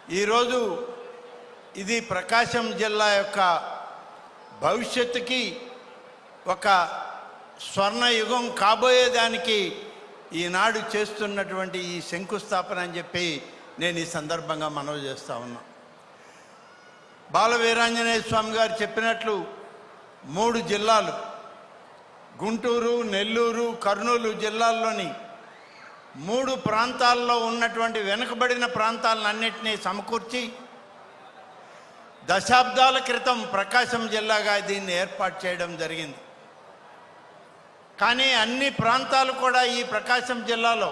ఈరోజు ఇది ప్రకాశం జిల్లా యొక్క భవిష్యత్తుకి ఒక స్వర్ణయుగం కాబోయేదానికి ఈనాడు చేస్తున్నటువంటి ఈ శంకుస్థాపన అని చెప్పి నేను ఈ సందర్భంగా మనవి చేస్తూ ఉన్నా. బాల వీరాంజనేయ స్వామి గారు చెప్పినట్లు 3 జిల్లాలు గుంటూరు, నెల్లూరు, కర్నూలు జిల్లాల్లోని 3 ప్రాంతాల్లో ఉన్నటువంటి వెనుకబడిన ప్రాంతాలన్నింటినీ సమకూర్చి దశాబ్దాల క్రితం ప్రకాశం జిల్లాగా దీన్ని ఏర్పాటు చేయడం జరిగింది. కానీ అన్ని ప్రాంతాలు కూడా ఈ ప్రకాశం జిల్లాలో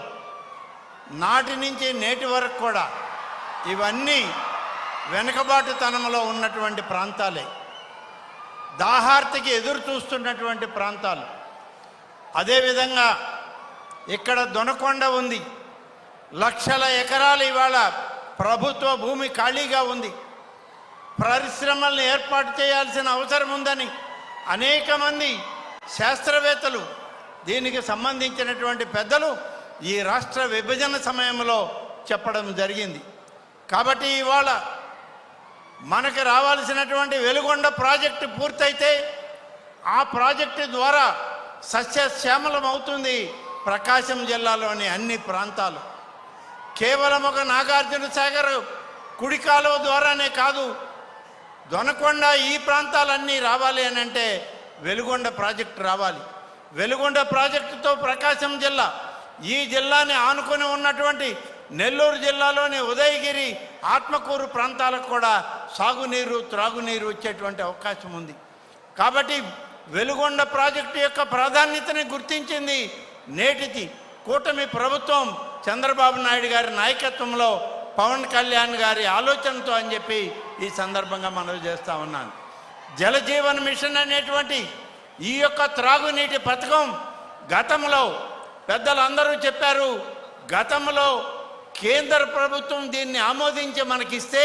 నాటి నుంచి నేటి వరకు కూడా ఇవన్నీ వెనుకబాటుతనంలో ఉన్నటువంటి ప్రాంతాలే, దాహార్తికి ఎదురు చూస్తున్నటువంటి ప్రాంతాలు. అదేవిధంగా ఇక్కడ దొనకొండ ఉంది, లక్షల ఎకరాలు ఇవాళ ప్రభుత్వ భూమి ఖాళీగా ఉంది. పరిశ్రమలను ఏర్పాటు చేయాల్సిన అవసరం ఉందని అనేక మంది శాస్త్రవేత్తలు, దీనికి సంబంధించినటువంటి పెద్దలు ఈ రాష్ట్ర విభజన సమయంలో చెప్పడం జరిగింది. కాబట్టి ఇవాళ మనకు రావాల్సినటువంటి వెలుగొండ ప్రాజెక్టు పూర్తయితే ఆ ప్రాజెక్టు ద్వారా సస్యశ్యామలం అవుతుంది ప్రకాశం జిల్లాలోని అన్ని ప్రాంతాలు. కేవలం ఒక నాగార్జున సాగర్ కుడి కాలువ ద్వారానే కాదు, దొనకొండ ఈ ప్రాంతాలన్నీ రావాలి అని అంటే వెలుగొండ ప్రాజెక్టు రావాలి. వెలుగొండ ప్రాజెక్టుతో ప్రకాశం జిల్లా, ఈ జిల్లాని ఆనుకొని ఉన్నటువంటి నెల్లూరు జిల్లాలోని ఉదయగిరి, ఆత్మకూరు ప్రాంతాలకు కూడా సాగునీరు, త్రాగునీరు వచ్చేటువంటి అవకాశం ఉంది. కాబట్టి వెలుగొండ ప్రాజెక్టు యొక్క ప్రాధాన్యతని గుర్తించింది నేటిది కూటమి ప్రభుత్వం చంద్రబాబు నాయుడు గారి నాయకత్వంలో, పవన్ కళ్యాణ్ గారి ఆలోచనతో అని చెప్పి ఈ సందర్భంగా మనవి చేస్తూ ఉన్నాను. జలజీవన్ మిషన్ అనేటువంటి ఈ యొక్క త్రాగునీటి పథకం గతంలో పెద్దలందరూ చెప్పారు, గతంలో కేంద్ర ప్రభుత్వం దీన్ని ఆమోదించి మనకిస్తే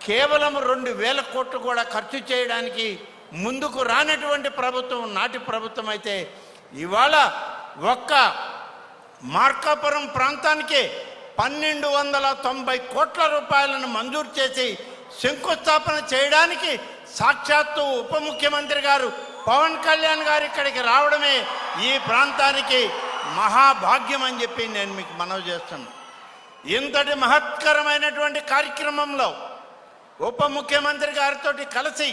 కేవలం 2,000 కోట్లు కూడా ఖర్చు చేయడానికి ముందుకు రానటువంటి ప్రభుత్వం నాటి ప్రభుత్వం అయితే ఇవాళ ఒక్క మార్కాపురం ప్రాంతానికే 1,290 కోట్ల రూపాయలను మంజూరు చేసి శంకుస్థాపన చేయడానికి సాక్షాత్తు ఉప ముఖ్యమంత్రి గారు పవన్ కళ్యాణ్ గారు ఇక్కడికి రావడమే ఈ ప్రాంతానికి మహాభాగ్యం అని చెప్పి నేను మీకు మనవి చేస్తున్నాను. ఇంతటి మహత్కరమైనటువంటి కార్యక్రమంలో ఉప ముఖ్యమంత్రి గారితో కలిసి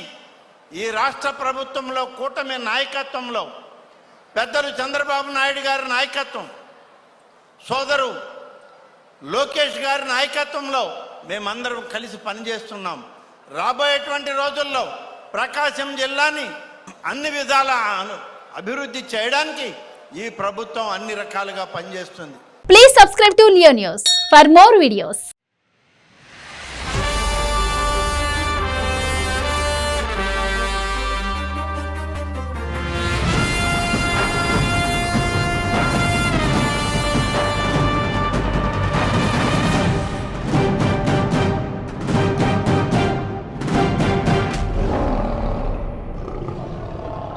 ఈ రాష్ట్ర ప్రభుత్వంలో కూటమి నాయకత్వంలో పెద్దలు చంద్రబాబు నాయుడు గారి నాయకత్వం, సోదరు లోకేష్ గారి నాయకత్వంలో మేమందరం కలిసి పనిచేస్తున్నాం. రాబోయేటువంటి రోజుల్లో ప్రకాశం జిల్లాని అన్ని విధాల అభివృద్ధి చేయడానికి ఈ ప్రభుత్వం అన్ని రకాలుగా పనిచేస్తుంది. Please subscribe to Leo news for more videos.